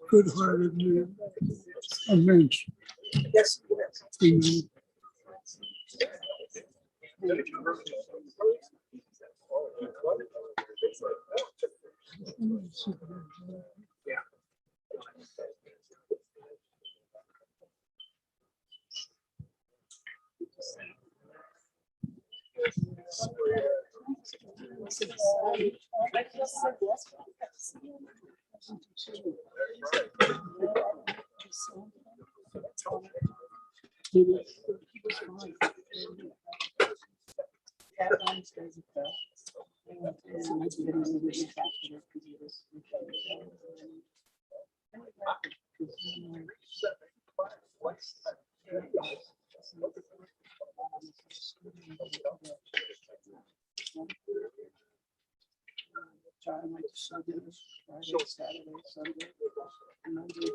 Good-hearted man, immense. Yes. Saturday, Sunday, and Monday,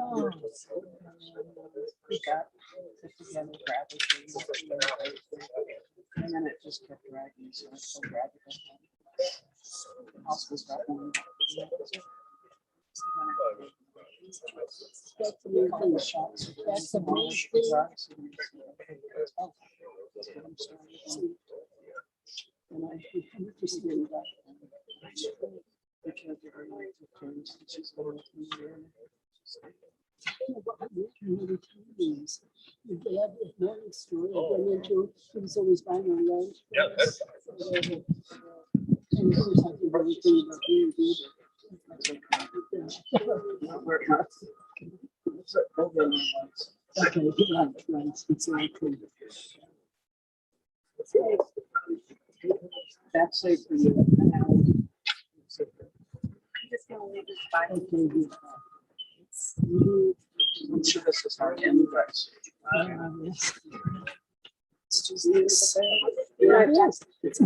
oh, we got put together gravel trees, and then it just kept dragging, so it's so tragic. The house was dropping. That's the main thing. That's the main thing. And I'm just getting back. The caregiver like to turns and she's going to be there. They have a morning story I went into. He was always buying on lunch. Yeah, that's and of course, I do everything about me. Okay, right. Exactly. That's safe for you. I'm just going to leave this by. Okay. I'm sure this is hard to embrace. It's just this. Yeah, yes. It's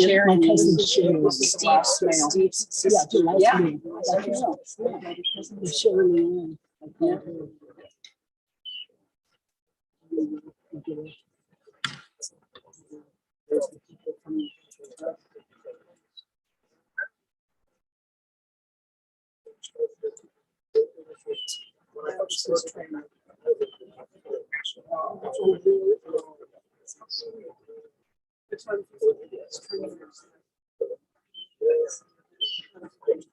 sharing. My cousin sharing. Steve's mail. Yeah. Yeah. Sharing. Yeah.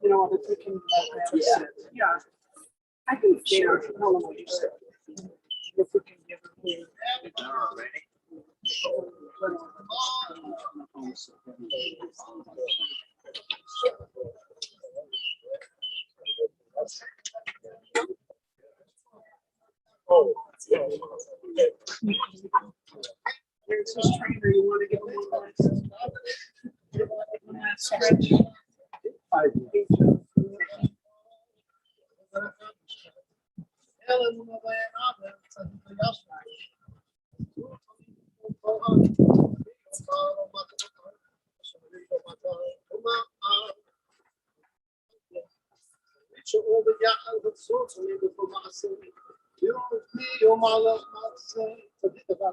You know what, if we can yeah. I can share if we can give it There's this trainer, you want to give them one last stretch. Oh,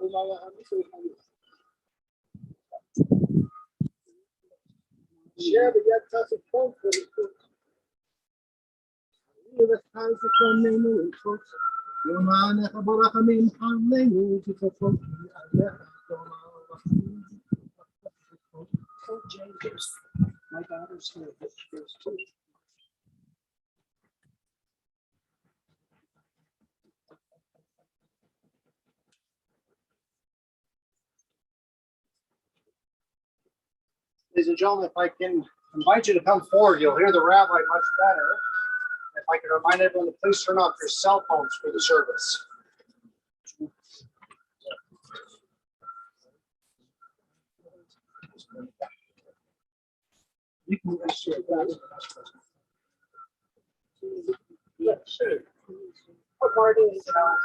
James, my daughter's here, but she goes too. Ladies and gentlemen, if I can invite you to come forward, you'll hear the rabbi much better. If I can remind everyone to please turn off your cell phones for the service. You can share that. Yeah, sure. What party is it on?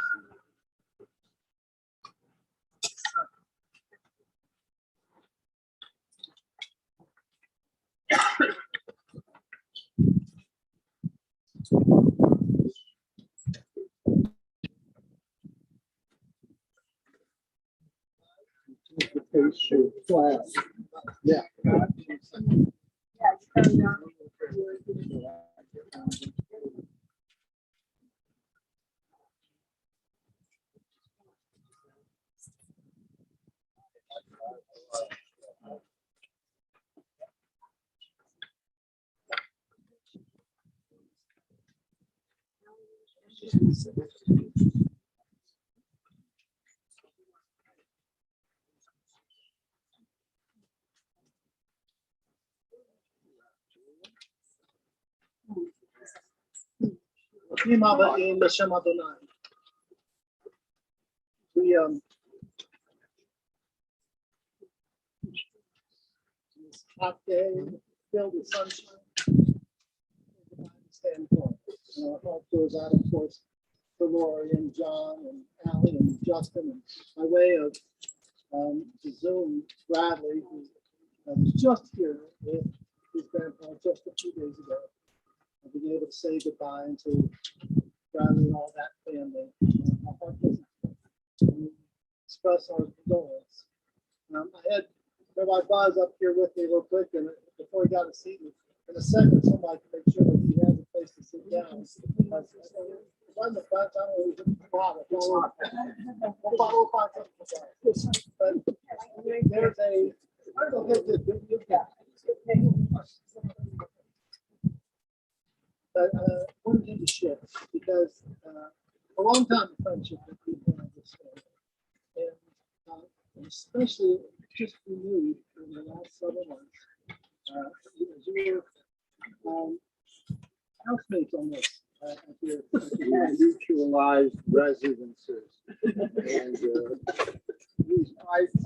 Yeah. We this hot day, filled with sunshine. Stand for it. Our heart goes out, of course, to Lori and John and Allie and Justin, and by way of the Zoom, Bradley, who was just here with his grandpa just a few days ago. I've been able to say goodbye to Bradley and all that family. Our heart goes out. We express our condolence. I had Rabbi Boz up here with me real quick, and before he got a seat, in a second, somebody can make sure that he has a place to sit down. Run the front, I don't know who's in the bottom. We'll find something. But there's a, I don't know, but I wanted to share because a long time of friendship that we've had this way, and especially just renewed in the last several months. As you were housemates on this. Mutualized residences. And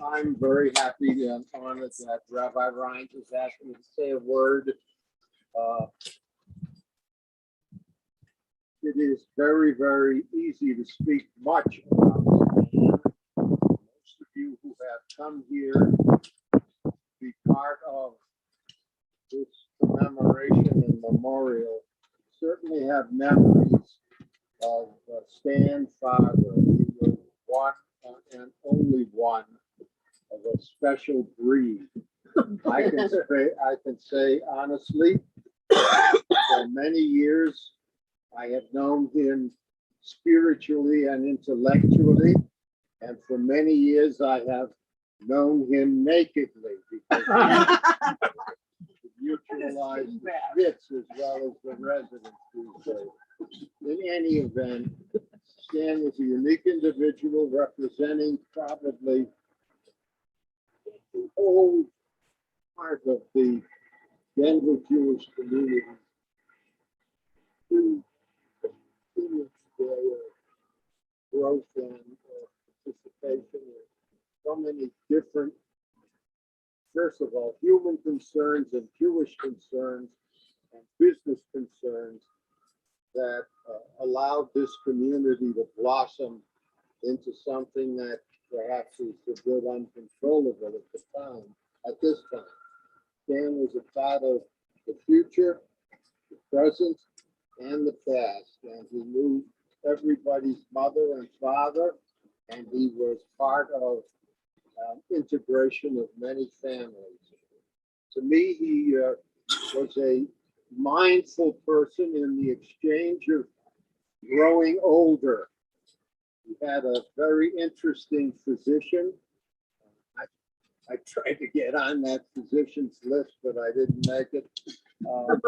I'm very happy and honored that Rabbi Ryan has asked me to say a word. It is very, very easy to speak much about this man. Most of you who have come here to be part of this commemoration and memorial certainly have memories of Stan Farber. He was one and only one of a special breed. I can say honestly, for many years, I have known him spiritually and intellectually, and for many years I have known him nakedly because he mutualized the Schwitz as well as the residents these days. In any event, Stan was a unique individual representing probably the whole part of the Denver Jewish community to continue their growth and participation in so many different, first of all, human concerns and Jewish concerns and business concerns that allowed this community to blossom into something that perhaps is a bit uncontrollable at this time. Stan was a part of the future, the present, and the past, and he knew everybody's mother and father, and he was part of integration of many families. To me, he was a mindful person in the exchange of growing older. He had a very interesting physician. I tried to get on that physician's list, but I didn't make it. And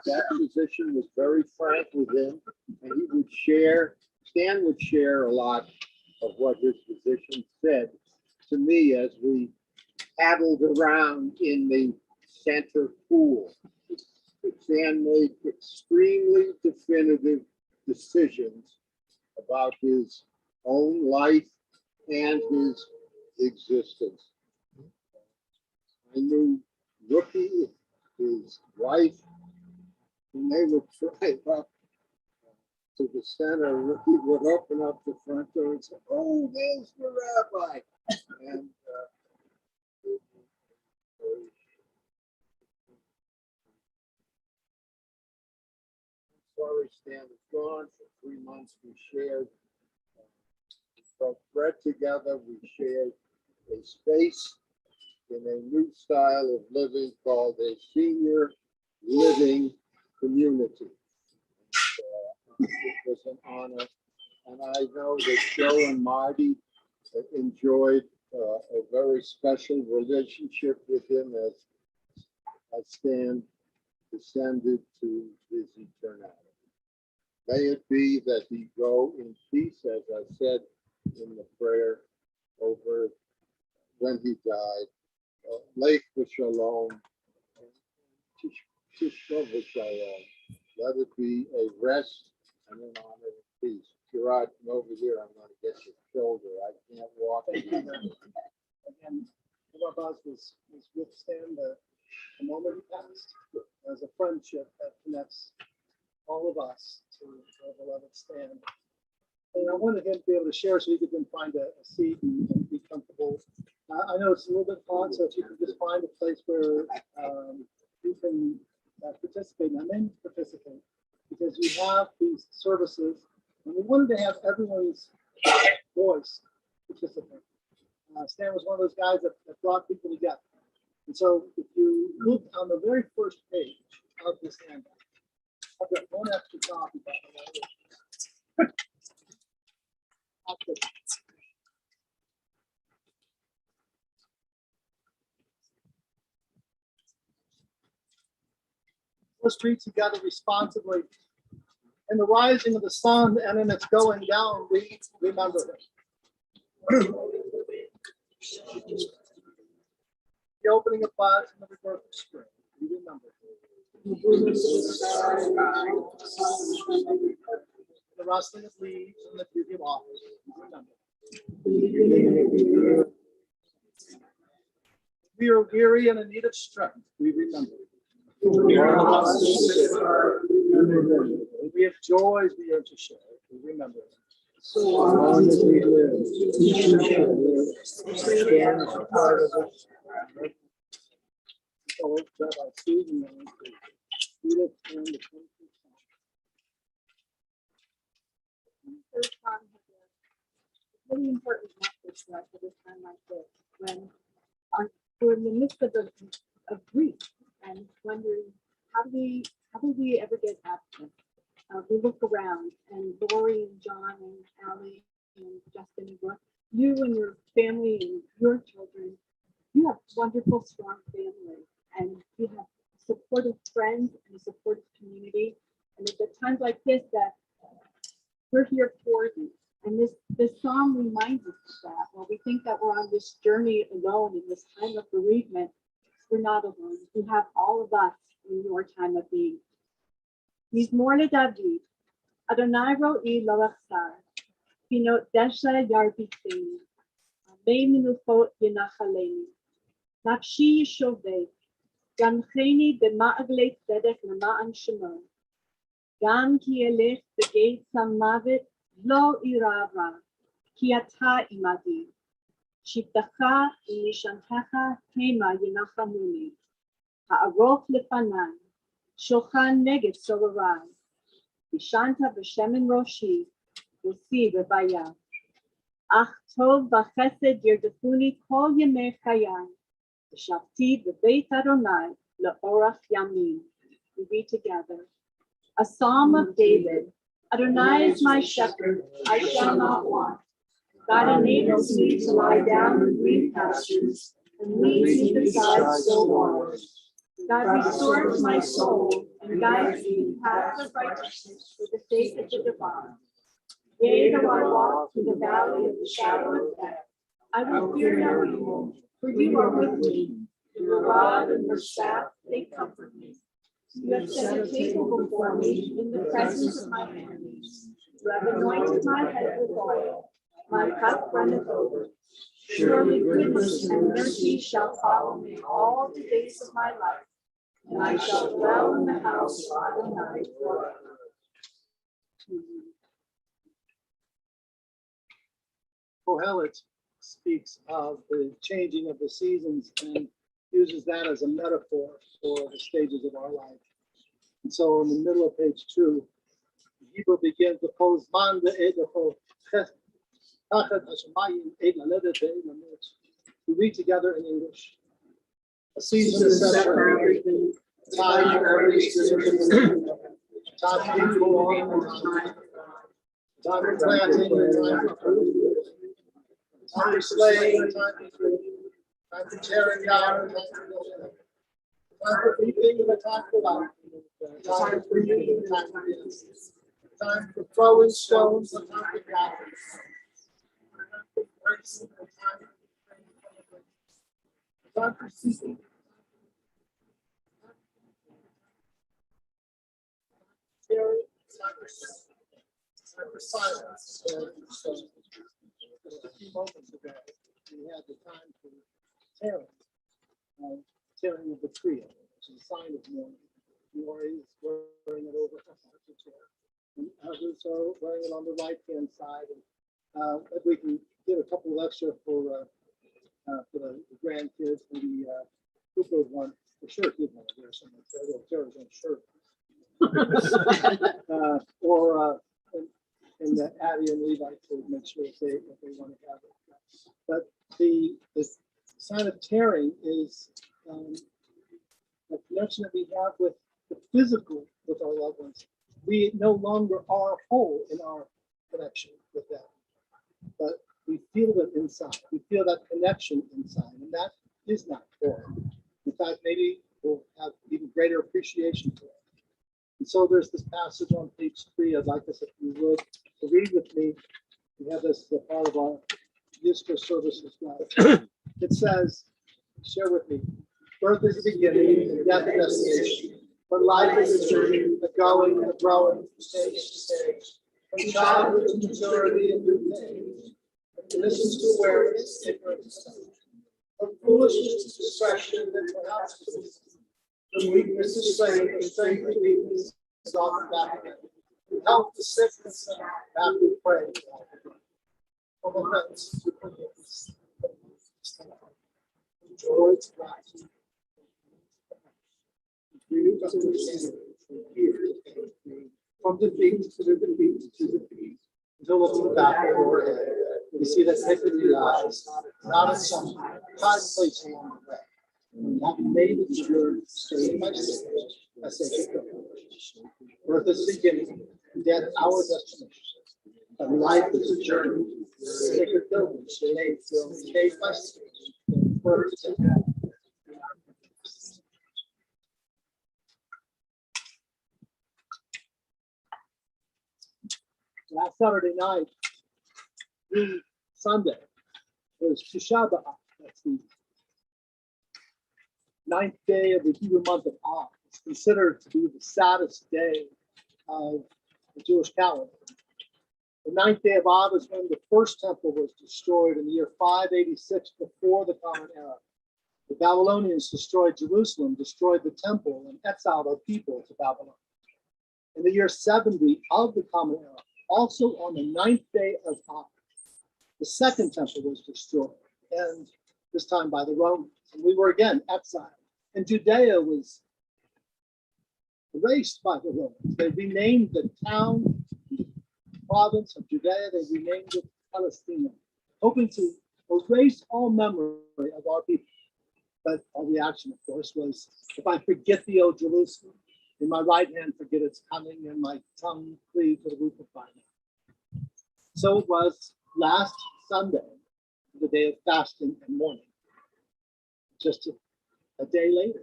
that physician was very frank with him, and he would share, Stan would share a lot of what his physician said to me as we paddled around in the center pool. Stan made extremely definitive decisions about his own life and his existence. I knew Rookie, his wife, when they would drive up to the center, Rookie would open up the front door and say, "Oh, there's the rabbi." And sorry, Stan was gone for 3 months. We shared, we broke bread together. We shared a space in a new style of living called a senior living community. And, it was an honor. And I know that Joe and Marty enjoyed a very special relationship with him as Stan descended to his eternity. May it be that he go in peace, as I said in the prayer over when he died. Lake Shalom, Tishkov Shalom. Let it be a rest and an honor and peace. Gerard, come over here. I'm going to get your shoulder. I can't walk. Again, one of us was with Stan the moment he passed. There's a friendship that connects all of us to our beloved Stan. And I wanted him to be able to share so he could then find a seat and be comfortable. I know it's a little bit hard, so if you can just find a place where you can participate. And I mean participate because you have these services, and we wanted to have everyone's voice participate. Stan was one of those guys that brought people together. And so if you look on the very first page of this handout, I've got one extra copy, by the way. Let's read together responsibly. In the rising of the sun and in its going down, we remember it. The opening of clouds and the rebirth of spring, we remember it. The rustling of leaves and the beauty of autumn, we remember it. We are weary and in need of strength, we remember it. We have joys we are to share, we remember it. So long as we live, stand as a part of it. Really important message for us at a time like this, when we're in the midst of grief and wondering how do we ever get out of this? We look around, and Lori and John and Allie and Justin and Brooke, you and your family and your children, you have wonderful, strong family, and you have supportive friends and a supportive community. And it's at times like this that we're here for you. And this psalm reminds us of that. While we think that we're on this journey alone in this time of bereavement, we're not alone. You have all of us in your time of being. Mizmor leDavid, Adonai ro'i lo achsar, pinot desha yarbiteni, Amei minufot yenachaleni, Nafshi yishoveh, Gamcheni b'ma'aglei tzedek lema'an shemo, Gam ki elech b'geit samavet lo irava, ki ata imadi, Shivtacha u'nishantecha hema yenachamuni, Ha'aroch lefanan, Shochan neged solarai, Vishanta b'shemen roshi, V'si b'vaya. אך טוב וחסד ירדפוני כל ימי חיי, ושבתי בבית אדוני לאורך ימים. We read together. A Psalm of David. Adonai is my shepherd, I shall not want. God enables me to lie down in green pastures and leads me beside still waters. God restores my soul and guides me in paths of righteousness for the sake of the divine. Yea, though I walk through the valley of the shadow of death, I will fear no evil, for you are with me. Your rod and your staff, they comfort me. You have set a table before me in the presence of my enemies. You have anointed my head with oil. My cup runneth over. Surely goodness and mercy shall follow me all the days of my life, and I shall dwell in the house of Adonai forever. Kohelet speaks of the changing of the seasons and uses that as a metaphor for the stages of our life. And so in the middle of page 2, Hebrew begins the Pozman de Edecho. We read together in English. A season is set for everything, time for every season, time to go on, time for planting, time for fruit, time for slaying, time for free, time for tearing down, time for building, time for weeping, and a time for laughing, time for union, time for dance, time for throwing stones, and time for gathering, time for grace, and time for seeking. Time for silence. Just a few moments ago, we had the time for tearing of the tree, which is a sign of mourning. Maury is wearing it over her chair, and others are wearing it on the right-hand side. And if we can get a couple of extra for the grandkids, maybe Cooper would want, for sure he'd want to wear something. Terry's own shirt. And Addie and Levi to make sure if they want to have it. But the sign of tearing is a connection that we have with the physical with our loved ones. We no longer are whole in our connection with them, but we feel it inside. We feel that connection inside, and that is not foreign. In fact, maybe we'll have even greater appreciation for it. And so there's this passage on page 3. I'd like us, if you would, to read with me. We have this as a part of our Easter service as well. It says, share with me, birth is the beginning and death a destination. But life is a journey, a going and a growing from stage to stage. From childhood to maturity and new age. From innocence to awareness, ignorance. From foolishness to discretion, and perhaps from weakness to strength, and strength to weakness, is often back again. From health to sickness, and back to prayer. From offense to forgiveness. From joy to gratitude. From defeat to defeat, until looking back over ahead, we see that victory lies not in some high place along the way. And having made the journey stage by stage, as they should go. Birth is the beginning, and death our destination. And life is a journey, sacred pilgrimage, made stage by stage. Birth is a death. Last Saturday night, Sunday, was Tisha B'Av. That's the 9th day of the Hebrew month of Av. It's considered to be the saddest day of the Jewish calendar. The 9th day of Av is when the first temple was destroyed in the year 586 before the Common Era. The Babylonians destroyed Jerusalem, destroyed the temple, and exiled our people to Babylon. In the year 70 of the Common Era, also on the 9th day of Av, the second temple was destroyed, and this time by the Romans. And we were again exiled. And Judea was erased by the Romans. They renamed the town, the province of Judea, they renamed it Palestine. hoping to erase all memory of our people. But our reaction, of course, was, if I forget the O Jerusalem, in my right hand forget its coming, and my tongue cleave to the roof of my mouth. So it was last Sunday, the day of fasting and mourning. Just a day later,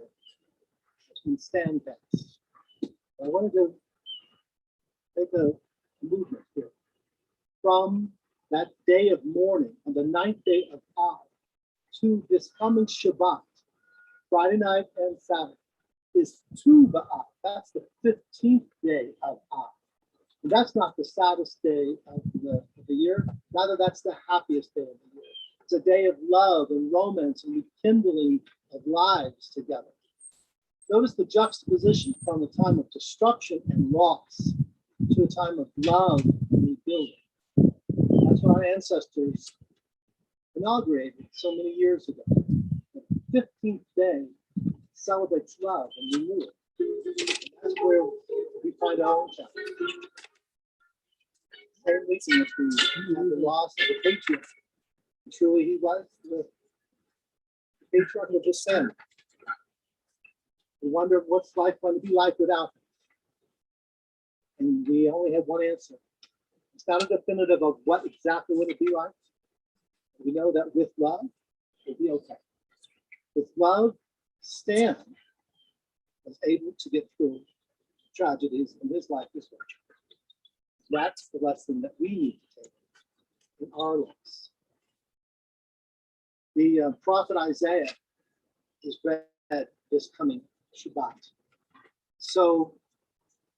when Stan passed. I wanted to make a movement here. From that day of mourning, on the 9th day of Av, to this coming Shabbat, Friday night and Saturday, is Tu B'Av. That's the 15th day of Av. And that's not the saddest day of the year. Rather, that's the happiest day of the year. It's a day of love and romance and rekindling of lives together. Notice the juxtaposition from a time of destruction and loss to a time of love and rebuilding. That's what our ancestors inaugurated so many years ago. The 15th day celebrates love and renewal. That's where we find our own challenge. Stanley had the loss of a patriarch. Truly, he was the patriarch of his sin. We wonder what's life going to be like without him. And we only have one answer. It's not a definitive of what exactly would it be like. We know that with love, it'll be okay. With love, Stan was able to get through tragedies in his life as well. That's the lesson that we need to take in our lives. The prophet Isaiah is read this coming Shabbat. So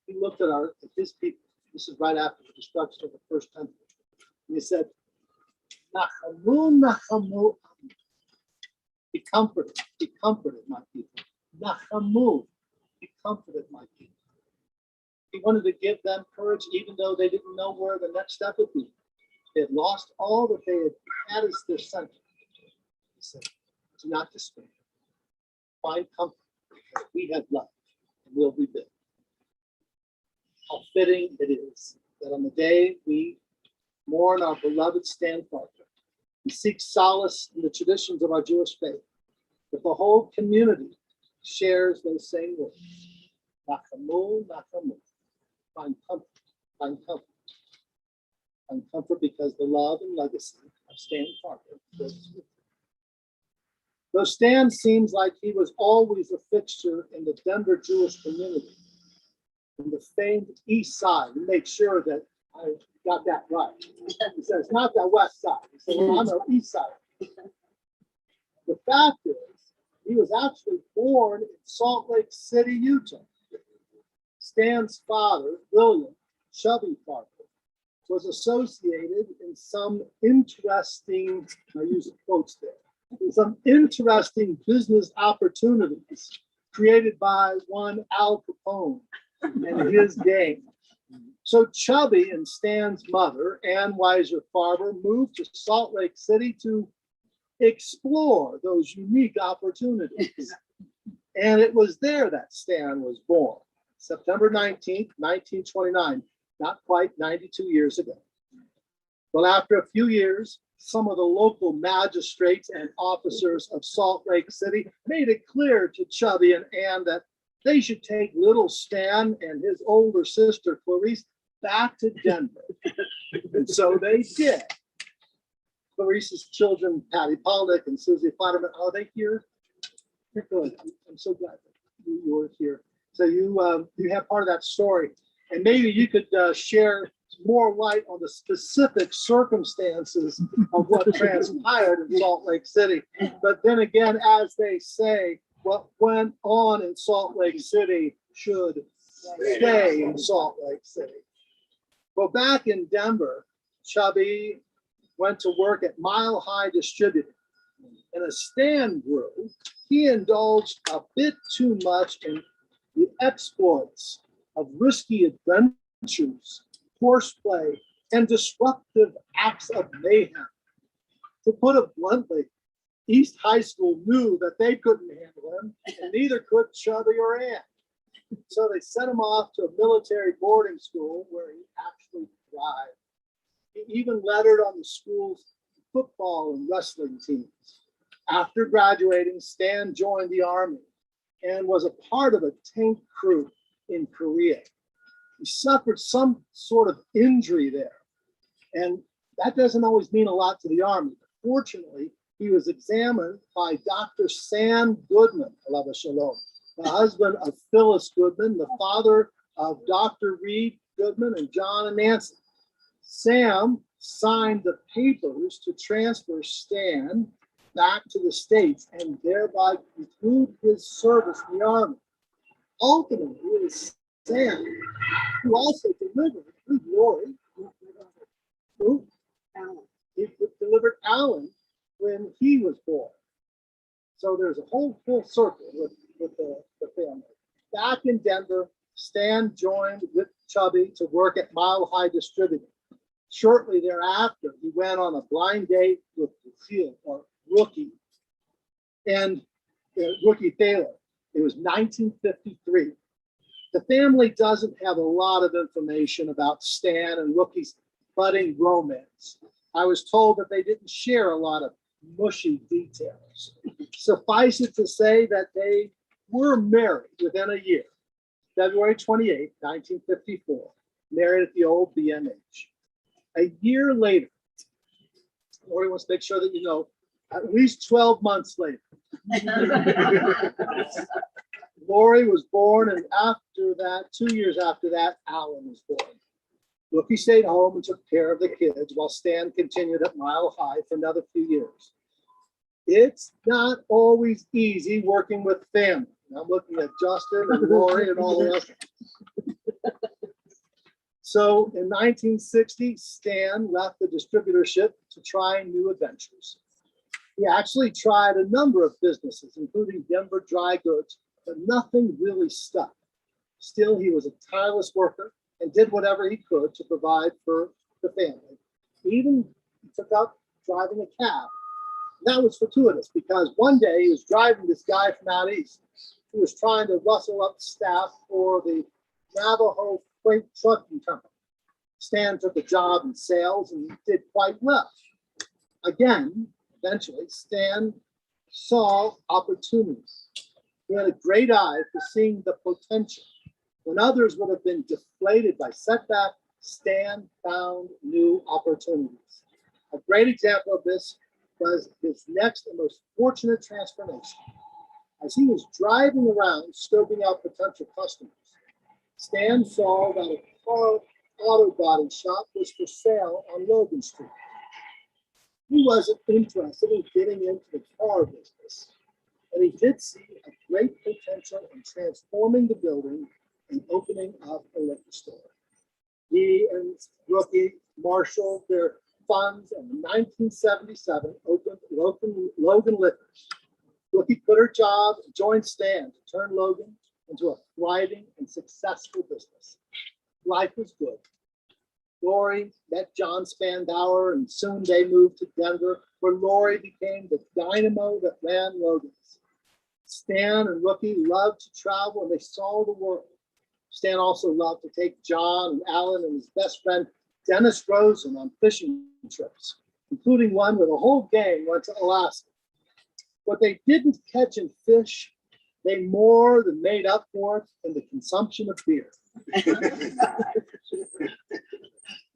he looked at his people. This is right after the destruction of the first temple. And he said, Nachamu, Nachamu, be comforted, my people. Nachamu, be comforted, my people. He wanted to give them courage, even though they didn't know where the next step would be. They had lost all that they had as their center. He said, do not despair. Find comfort. We have love, and we'll rebuild. How fitting it is that on the day we mourn our beloved Stan Farber, we seek solace in the traditions of our Jewish faith, that the whole community shares those same words. Nachamu, Nachamu. Find comfort, find comfort. Find comfort because the love and legacy of Stan Farber goes with you. Though Stan seems like he was always a fixture in the Denver Jewish community, in the famed East Side, we make sure that I got that right. He said, it's not that West Side. He said, well, I'm the East Side. The fact is, he was actually born in Salt Lake City, Utah. Stan's father, William Chubby Farber, was associated in some interesting, I use quotes there, some interesting business opportunities created by one Al Capone and his gang. So Chubby and Stan's mother, Ann Weiser Farber, moved to Salt Lake City to explore those unique opportunities. And it was there that Stan was born, September 19th, 1929, not quite 92 years ago. Well, after a few years, some of the local magistrates and officers of Salt Lake City made it clear to Chubby and Ann that they should take little Stan and his older sister, Clarice, back to Denver. And so they did. Clarice's children, Patty Polnick and Susie Flatterman, are they here? You're good. I'm so glad that you were here. So you have part of that story. And maybe you could share more light on the specific circumstances of what transpired in Salt Lake City. But then again, as they say, what went on in Salt Lake City should stay in Salt Lake City. Well, back in Denver, Chubby went to work at Mile High Distributing. And as Stan grew, he indulged a bit too much in the exploits of risky adventures, horseplay, and disruptive acts of mayhem. To put it bluntly, East High School knew that they couldn't handle him, and neither could Chubby or Ann. So they sent him off to a military boarding school where he actually thrived. He even lettered on the school's football and wrestling teams. After graduating, Stan joined the Army and was a part of a tank crew in Korea. He suffered some sort of injury there, and that doesn't always mean a lot to the Army. Fortunately, he was examined by Dr. Sam Goodman, Alava Shalom, the husband of Phyllis Goodman, the father of Dr. Reed Goodman and John and Nancy. Sam signed the papers to transfer Stan back to the States and thereby conclude his service in the Army. Ultimately, it was Sam who also delivered Lori, who Alan. he delivered Alan when he was born. So there's a whole full circle with the family. Back in Denver, Stan joined with Chubby to work at Mile High Distributing. Shortly thereafter, he went on a blind date with Lucille, or Rookie, and Rookie Thaler. It was 1953. The family doesn't have a lot of information about Stan and Rookie's budding romance. I was told that they didn't share a lot of mushy details. Suffice it to say that they were married within a year, February 28, 1954, married at the old BMH. A year later, Lori wants to make sure that you know, at least 12 months later, Lori was born, and after that, 2 years after that, Alan was born. Rookie stayed home and took care of the kids while Stan continued at Mile High for another few years. It's not always easy working with family. I'm looking at Justin and Lori and all the rest. So in 1960, Stan left the distributorship to try new adventures. He actually tried a number of businesses, including Denver Dry Goods, but nothing really stuck. Still, he was a tireless worker and did whatever he could to provide for the family. Even he took up driving a cab. That was fortuitous because one day he was driving this guy from out east who was trying to rustle up staff for the Navajo Freight Trucking Company. Stan took a job in sales and did quite well. Again, eventually, Stan saw opportunities. He had a great eye for seeing the potential. When others would have been deflated by setback, Stan found new opportunities. A great example of this was his next and most fortunate transformation. As he was driving around scoping out potential customers, Stan saw that a car auto body shop was for sale on Logan Street. He wasn't interested in getting into the car business, but he did see a great potential in transforming the building and opening up a liquor store. He and Rookie marshaled their funds and in 1977 opened Logan Liquors. Rookie quit her job and joined Stan to turn Logan into a thriving and successful business. Life was good. Lori met John Spandauer, and soon they moved to Denver, where Lori became the dynamo that ran Logan's. Stan and Rookie loved to travel, and they saw the world. Stan also loved to take John and Alan and his best friend, Dennis Rosen, on fishing trips, including one where the whole gang went to Alaska. What they didn't catch in fish, they more than made up for it in the consumption of beer.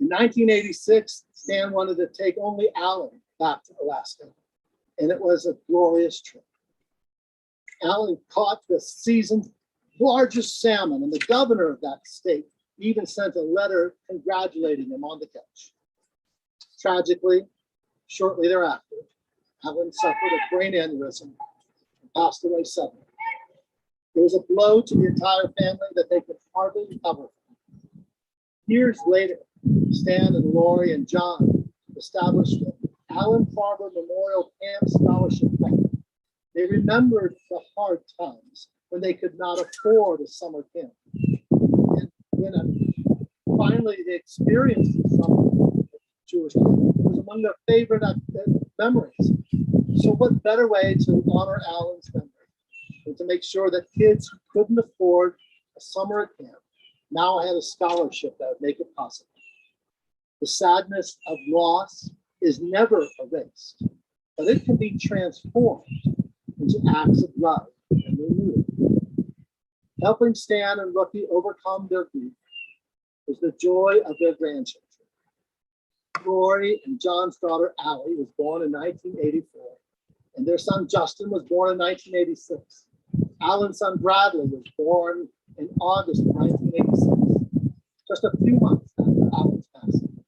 In 1986, Stan wanted to take only Alan back to Alaska, and it was a glorious trip. Alan caught the season's largest salmon, and the governor of that state even sent a letter congratulating him on the catch. Tragically, shortly thereafter, Alan suffered a brain aneurysm and passed away suddenly. It was a blow to the entire family that they could hardly recover from. Years later, Stan and Lori and John established the Alan Farber Memorial Camp Scholarship Fund. They remembered the hard times when they could not afford a summer camp. And when finally they experienced the summer Jewish camp, it was among their favorite memories. So what better way to honor Alan's memory than to make sure that kids who couldn't afford a summer at camp now had a scholarship that would make it possible. The sadness of loss is never erased, but it can be transformed into acts of love and renewal. Helping Stan and Rookie overcome their grief is the joy of their grandchildren. Rory and John's daughter Allie was born in 1984, and their son Justin was born in 1986. Alan's son Bradley was born in August of 1986, just a few months after Alan's passing.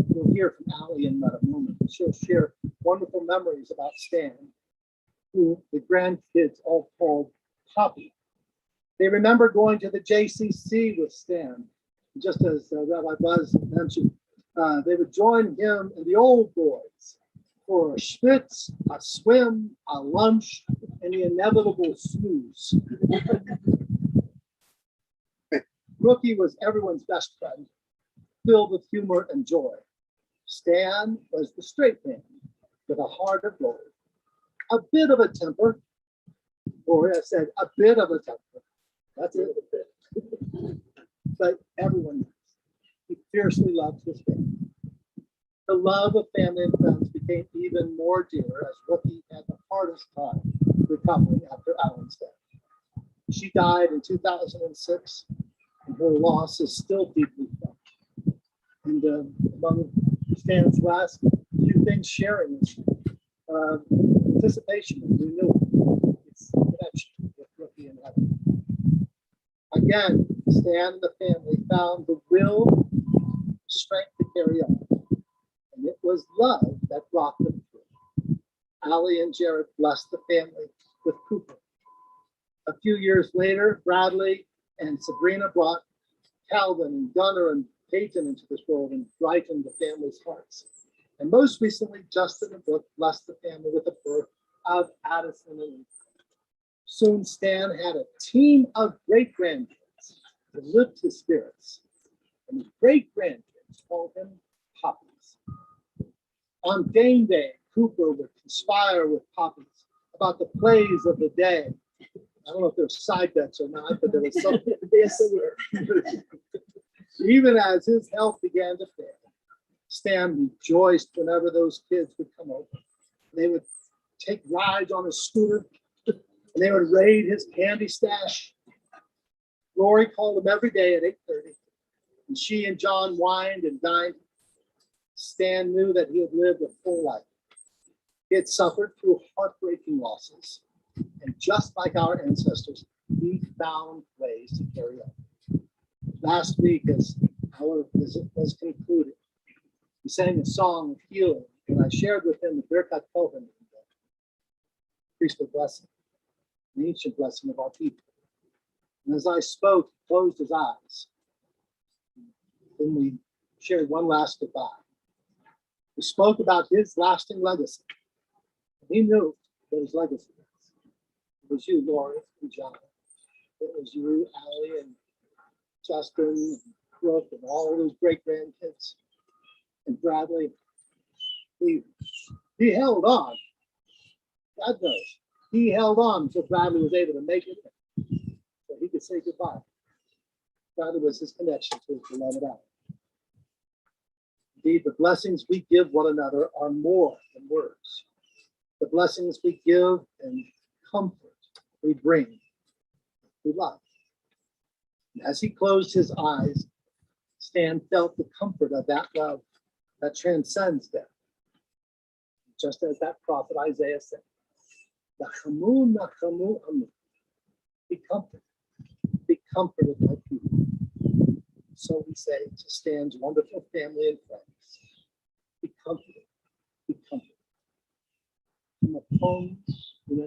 We'll hear from Allie in a moment. She'll share wonderful memories about Stan, who the grandkids all called Poppy. They remember going to the JCC with Stan. Just as Rabbi Buzz mentioned, they would join him and the old boys for a schwitz, a swim, a lunch, and the inevitable snooze. Rookie was everyone's best friend, filled with humor and joy. Stan was the straight man with a heart of gold, a bit of a temper, or I said a bit of a temper. That's it. But everyone knows he fiercely loved his family. The love of family and friends became even more dear as Rookie had the hardest time recovering after Alan's death. She died in 2006, and her loss is still deeply felt. And among Stan's last few things sharing is anticipation and renewal. It's connection with Rookie and heaven. Again, Stan and the family found the will, strength to carry on. And it was love that brought them through. Allie and Jared blessed the family with Cooper. A few years later, Bradley and Sabrina brought Calvin and Gunnar and Peyton into this world and brightened the family's hearts. And most recently, Justin and Brooke blessed the family with the birth of Addison and Lee. Soon Stan had a team of great-grandkids to lift his spirits, and his great-grandkids called him Poppies. On game day, Cooper would conspire with Poppies about the plays of the day. I don't know if there's side bets or not, but there was something. Yes, there were. Even as his health began to fail, Stan rejoiced whenever those kids would come over. They would take rides on his scooter, and they would raid his candy stash. Lori called him every day at 8:30, and she and John wined and dined. Stan knew that he had lived a full life. He had suffered through heartbreaking losses, and just like our ancestors, he found ways to carry on. Last week, as our visit was concluded, he sang a song of healing, and I shared with him the Birkat Kohen, the priestly blessing, the ancient blessing of our people. And as I spoke, he closed his eyes. Then we shared one last goodbye. We spoke about his lasting legacy. And he knew what his legacy was. It was you, Lori and John. It was you, Allie, and Justin, and Brooke, and all of those great grandkids. And Bradley, he held on. God knows. He held on until Bradley was able to make it, so he could say goodbye. Bradley was his connection to his beloved Allie. Indeed, the blessings we give one another are more than words. The blessings we give and comfort we bring through love. And as he closed his eyes, Stan felt the comfort of that love that transcends death. Just as that prophet Isaiah said, Nachamu, Nachamu, Amu. Be comforted. Be comforted, my people. So we say to Stan's wonderful family and friends, be comforted. Be comforted. In the poems, in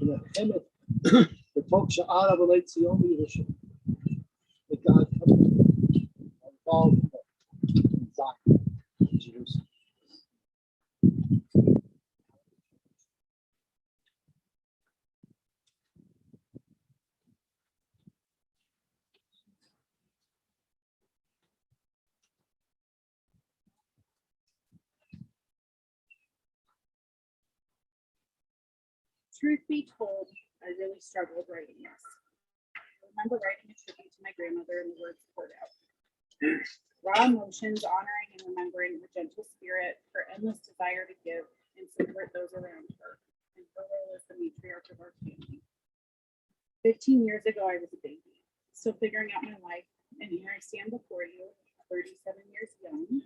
the Hemet, the Tok Sha'ara V'lei Tzion V'Yerushalayim. May God comfort you on all the in Zion, in Jerusalem. Truth be told, I really struggled writing this. I remember writing a tribute to my grandmother and the words poured out. Raw emotions, honoring and remembering her gentle spirit, her endless desire to give and support those around her, and her role as the matriarch of our family. 15 years ago, I was a baby, still figuring out my life, and here I stand before you, 37 years young,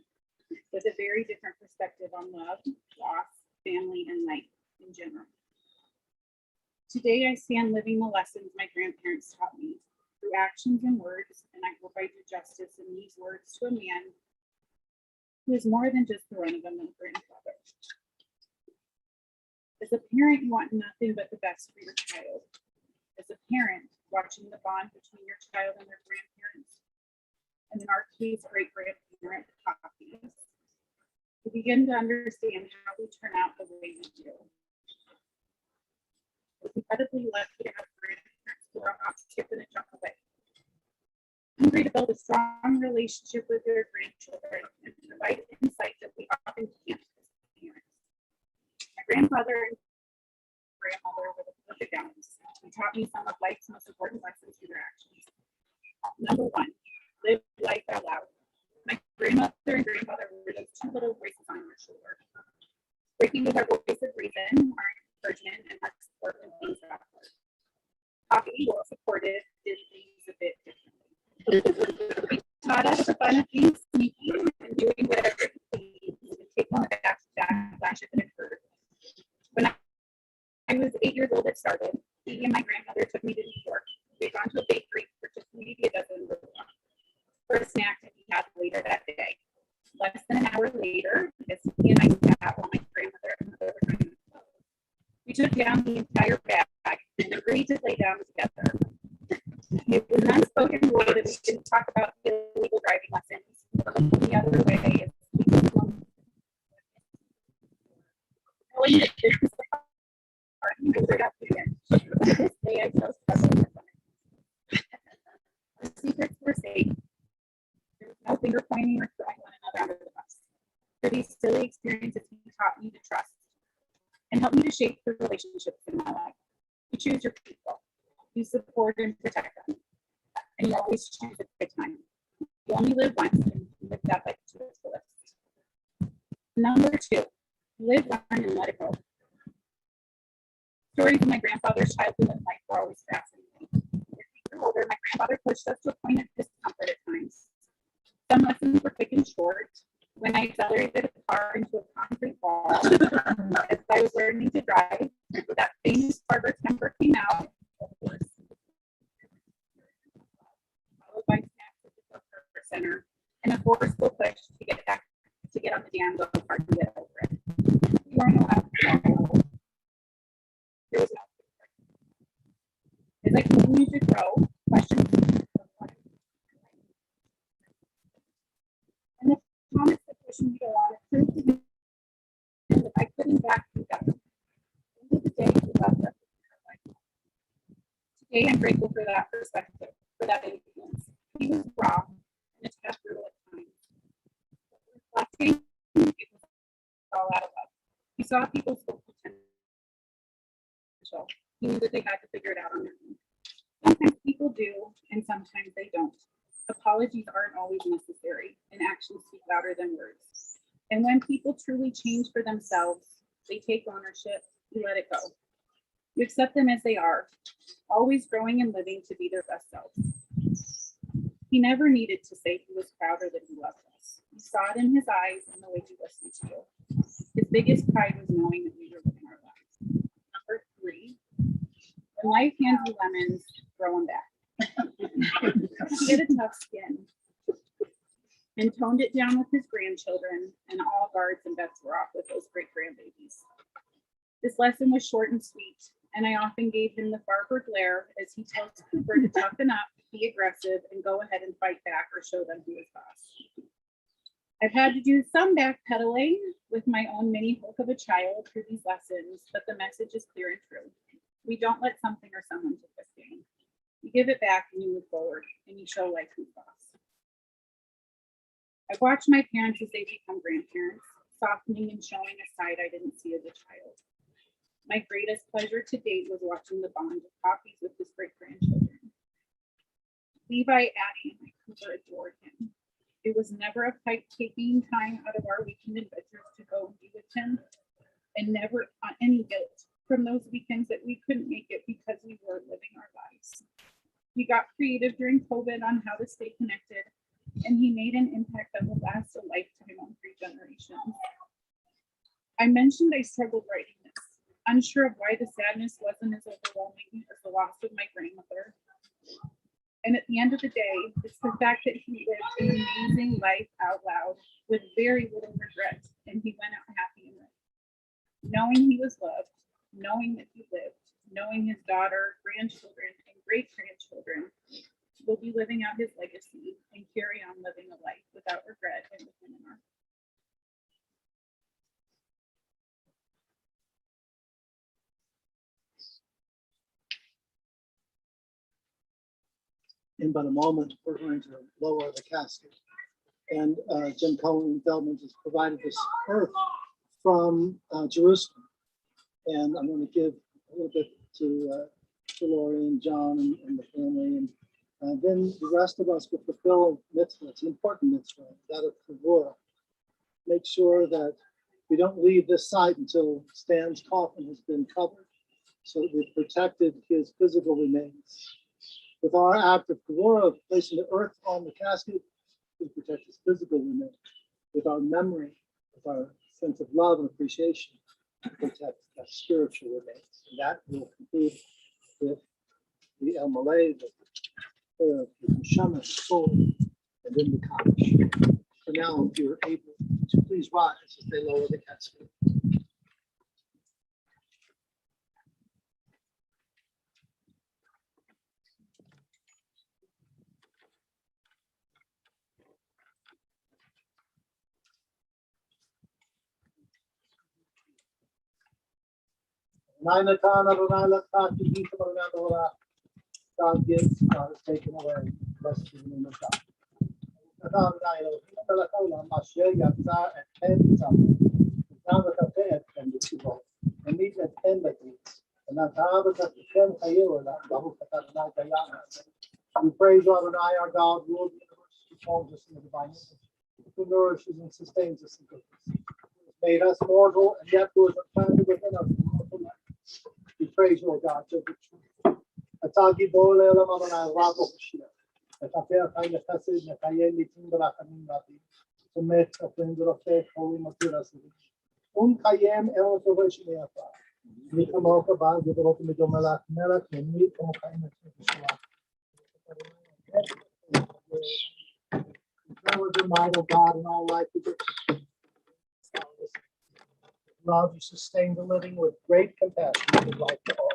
with a very different perspective on love, loss, family, and life in general. Today, I stand living the lessons my grandparents taught me through actions and words, and I hope I do justice in these words to a man who is more than just the run-of-the-mill grandfather. As a parent, you want nothing but the best for your child. As a parent, watching the bond between your child and their grandparents, and in our case, great-grandparent copies, you begin to understand how we turn out the way we do. We're incredibly lucky to have grandparents who are hop, skip, and a jump away. Hungry to build a strong relationship with their grandchildren and provide insight that we often can't as parents. My grandfather and grandmother were the perfect balance. They taught me some of life's most important lessons through their actions. Number one, live life out loud. My grandmother and grandfather were those two little voices on your shoulder, breaking with our voice of reason, our encouragement, and our support when things got hard. Poppy, well supported, did things a bit differently. He taught us the fun of being sneaky and doing whatever he pleased and taking the backlash if it occurred. When I was 8 years old, it started. He and my grandmother took me to New York. We'd gone to a bakery for just maybe a dozen little ones for a snack that we had later that day. Less than an hour later, as he and I sat while my grandmother and mother were trying to close, we took down the entire bag and agreed to lay down together. It was an unspoken rule that we didn't talk about illegal driving lessons. The other way is knowing that this is the part you figured out again. To this day, I still struggle with it. Our secrets were safe. There was no finger pointing or throwing one another under the bus. For these silly experiences, he taught me to trust and helped me to shape the relationships in my life. You choose your people. You support and protect them. And you always choose a good time. You only live once and live that life to its fullest. Number two, live, learn, and let it go. Stories of my grandfather's childhood and life were always fascinating. As we grew older, my grandfather pushed us to a point of discomfort at times. Some lessons were quick and short. When I accelerated the car into a concrete wall, as I was learning to drive, that famous Farber temper came out, of course. Followed by snaps at the Farber Center and a forceful push to get on the damn go kart and get over it. We weren't allowed to go. There was no. As I continued to grow, questions and the comments that pushed me to want to prove to me that I couldn't back together. End of the day, we left us. Today, I'm grateful for that perspective, for that influence. He was raw and it's kept brutal at times. Reflecting, it was all out of love. He saw people's full potential. He knew that they had to figure it out on their own. Sometimes people do, and sometimes they don't. Apologies aren't always necessary, and actions speak louder than words. And when people truly change for themselves, they take ownership, you let it go. You accept them as they are, always growing and living to be their best selves. He never needed to say he was proud or that he loved us. You saw it in his eyes and the way he listened to you. His biggest pride was knowing that we were living our lives. Number three, when life hands you lemons, throw them back. He had a tough skin and toned it down with his grandchildren, and all guards and bets were off with those great grandbabies. This lesson was short and sweet, and I often gave him the Farber glare as he tells Cooper to toughen up, be aggressive, and go ahead and fight back or show them who is boss. I've had to do some backpedaling with my own mini Hulk of a child through these lessons, but the message is clear and true. We don't let something or someone take us down. You give it back and you move forward, and you show life who's boss. I've watched my parents as they become grandparents, softening and showing a side I didn't see as a child. My greatest pleasure to date was watching the bond of Poppy's with his great grandchildren. Levi, Addie, and my Cooper adored him. It was never a fight taking time out of our weekend adventures to go and be with him, and never any guilt from those weekends that we couldn't make it because we were living our lives. He got creative during COVID on how to stay connected, and he made an impact that will last a lifetime on 3 generations. I mentioned I struggled writing this, unsure of why the sadness wasn't as overwhelming as the loss of my grandmother. And at the end of the day, it's the fact that he lived an amazing life out loud with very little regret, and he went out happy in it. Knowing he was loved, knowing that he lived, knowing his daughter, grandchildren, and great-grandchildren will be living out his legacy and carry on living a life without regret and with him in our heart. In but a moment, we're going to lower the casket. And Jim Cohen Feldman has provided this earth from Jerusalem. And I'm going to give a little bit to Lori and John and the family. And then the rest of us will fulfill a mitzvah. It's an important mitzvah, that of Farber. Make sure that we don't leave this site until Stan's coffin has been covered, so that we've protected his physical remains. With our act of Farber of placing the earth on the casket, we protect his physical remains. With our memory, with our sense of love and appreciation, we protect that spiritual remains. And that will conclude with the El Malay, the Neshama, soul, and then the Kaddish. So now, if you're able to please rise as they lower the casket. God gives, God is taken away. Blessed be the name of God. We praise you, Adonai, our God, Lord, who calls us in the divine image, who nourishes and sustains us in goodness, who made us mortal and yet who is planted within us immortal life. We praise you, O God, so the truth. Atagi bole elam Adonai, Rabo Shia. Atafer Kai Nefesid, Nefayel, Litim, Barakanim, Rabi. To make a friend of faith, holy Maturas. Kayem, El Toveshineafa. Nikamoka Bag, the Rokim Jomalak, Melak, and meet Omakai. The might of God and all life love, you sustain the living with great compassion and life to all.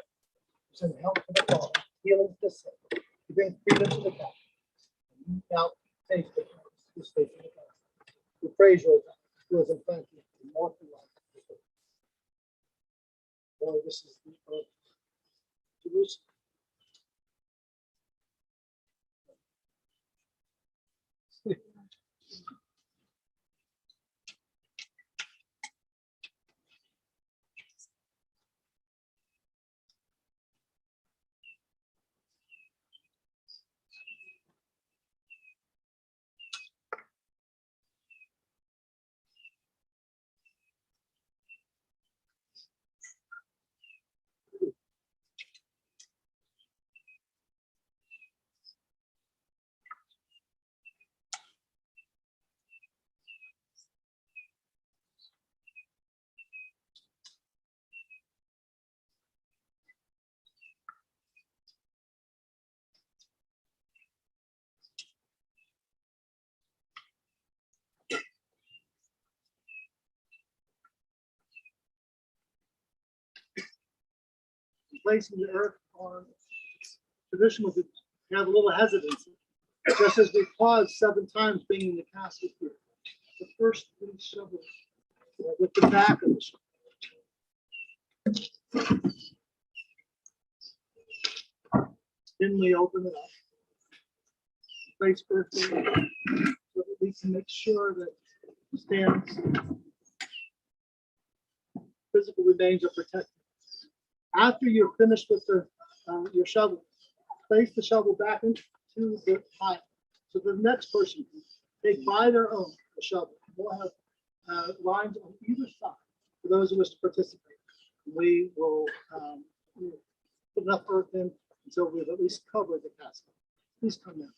Send help to the fallen, healing to the sick. You bring freedom to the captive. Now, taste the this faith in the gospel. We praise you, God, who has implanted immortal life. Lord, this is the earth of Jerusalem. Placing the earth on tradition was to have a little hesitancy, just as we paused 7 times being in the casket here. The first 3 shovels with the back of the shovel. Then we open it up. Place earth in, so that we can make sure that Stan's physical remains are protected. After you're finished with your shovel, place the shovel back into the pile so the next person take by their own a shovel. We'll have lines on either side for those who wish to participate. We will put enough earth in until we've at least covered the castle. Please come in.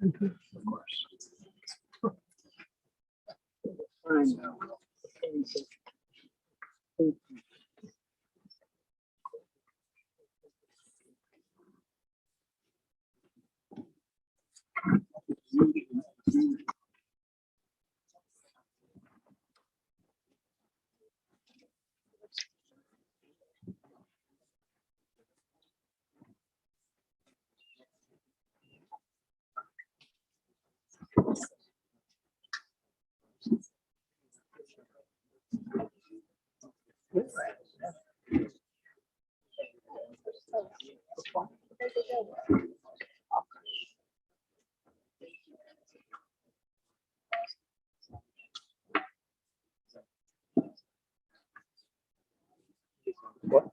Of course. I know. What?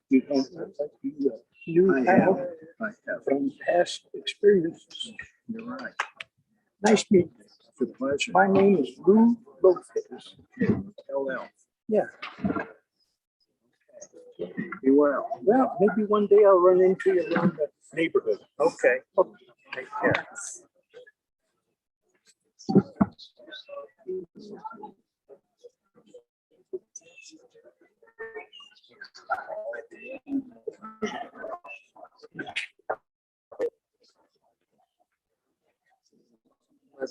You don't, you have, from past experiences. You're right. Nice meeting you. For the pleasure. My name is Lou Lopez. LL. Yeah. Be well. Well, maybe one day I'll run into you around the neighborhood. Okay. Take care. I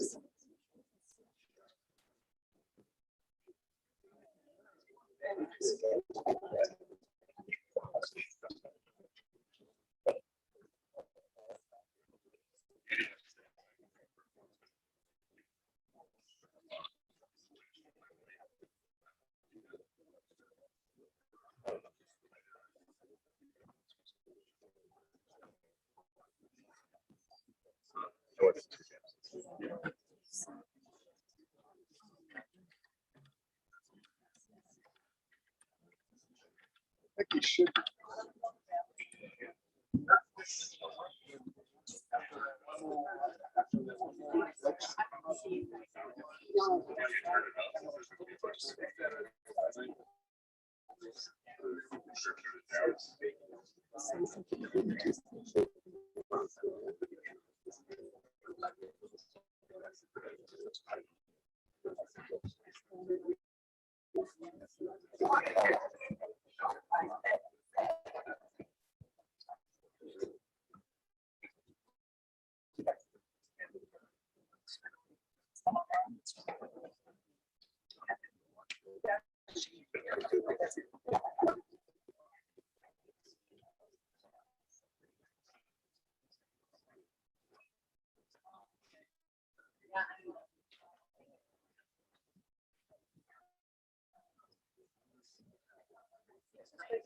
think you should. They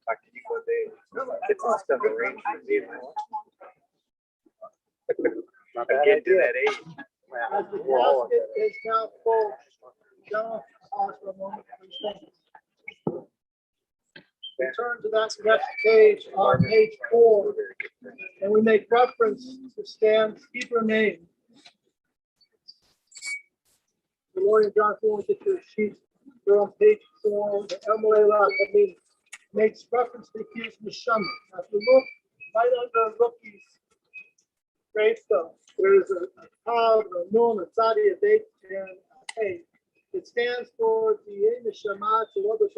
talk to you one day. It's all stuff arranged for me. I'm getting to that age. As the casket is now full, John, pause for a moment, please. Thank you. We turn to that next page on page 4, and we make reference to Stan's Hebrew name. The Lord and John, will get your sheet. They're on page 4. The Emily makes reference to his neshama. If you look right under Rookie's gravestone, there's a Tav, a Nun, a Tzadi, a Beit, and a Hey. It stands for the neshama to what the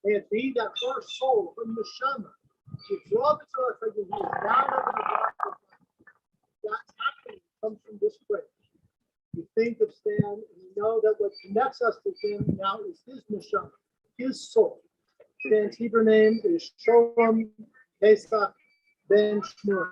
and be that first soul from the neshama. To draw the Torah is down over the dark. That's happening comes from this place. You think of Stan, and you know that what connects us to him now is his neshama, his soul. Stan's Hebrew name is Sholem Pesach Ben Shmuel.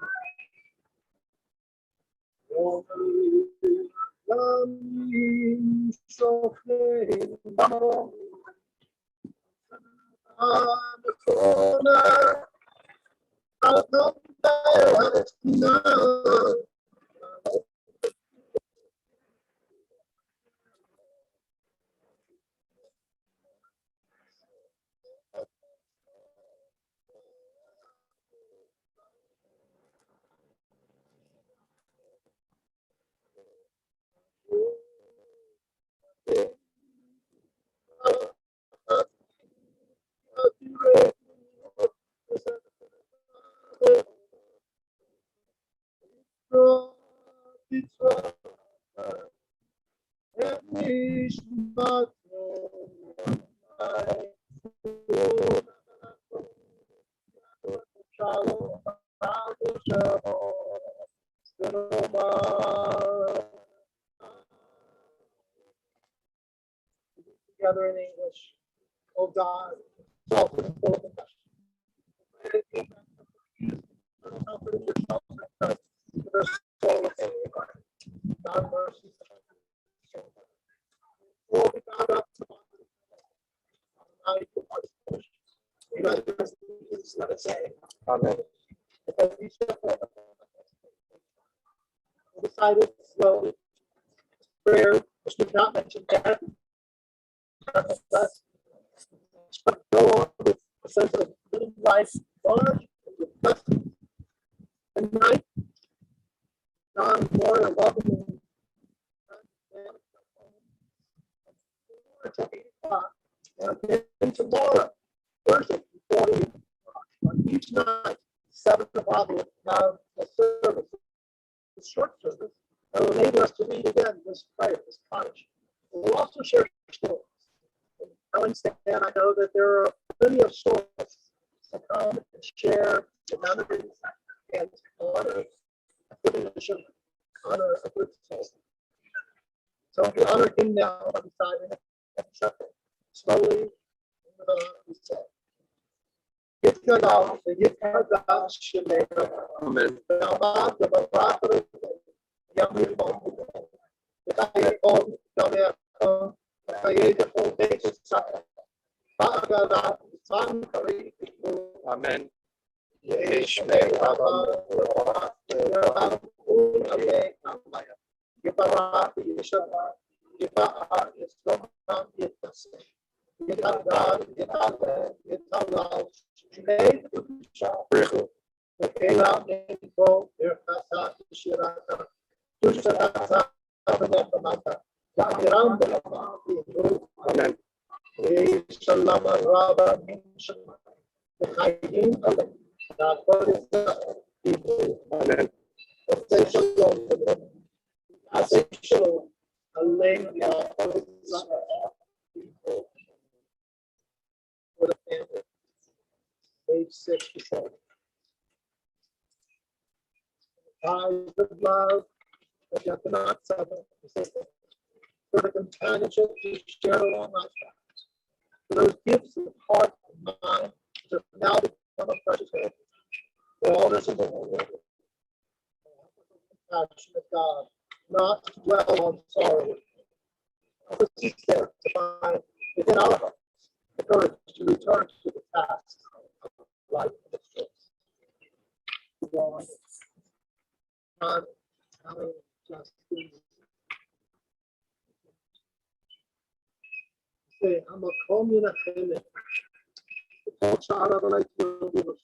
Together in English. Oh God. God mercy. Amen. Decided slowly. Prayer, which did not mention that. But go on with a sense of living life large with blessings. And night, John Moore, welcome you. Until 8 o'clock. And then tomorrow, Thursday, before you, on each night, 7 o'clock, we'll have a service, a short service, that will enable us to read again this prayer, this cottage. We'll also share stories. Telling Stan, I know that there are plenty of stories to come and share the memories and honor a good mission, honor a good soul. So we honor him now on the side and slowly, we say, get good out, get good out, Shemaiah. Amen. Now, the Bible, young people, the Bible, the Amen. Amen. Shalom, Rabba, Chaim, Amen. say shalom to them. I say shalom. Hallelujah. For the family. Page 67. Ties of love that you cannot sever. For the companionship to share along lifetime. For those gifts of heart and mind that have now become a precious gift. For all this in the world. Compassionate God, not to dwell on sorrow. Help us instead to find within our hearts the courage to return to the task of life and its choice. God, Alan, Justin. Say, I'm a community. The child of like you.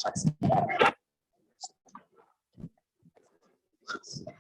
That's Sometimes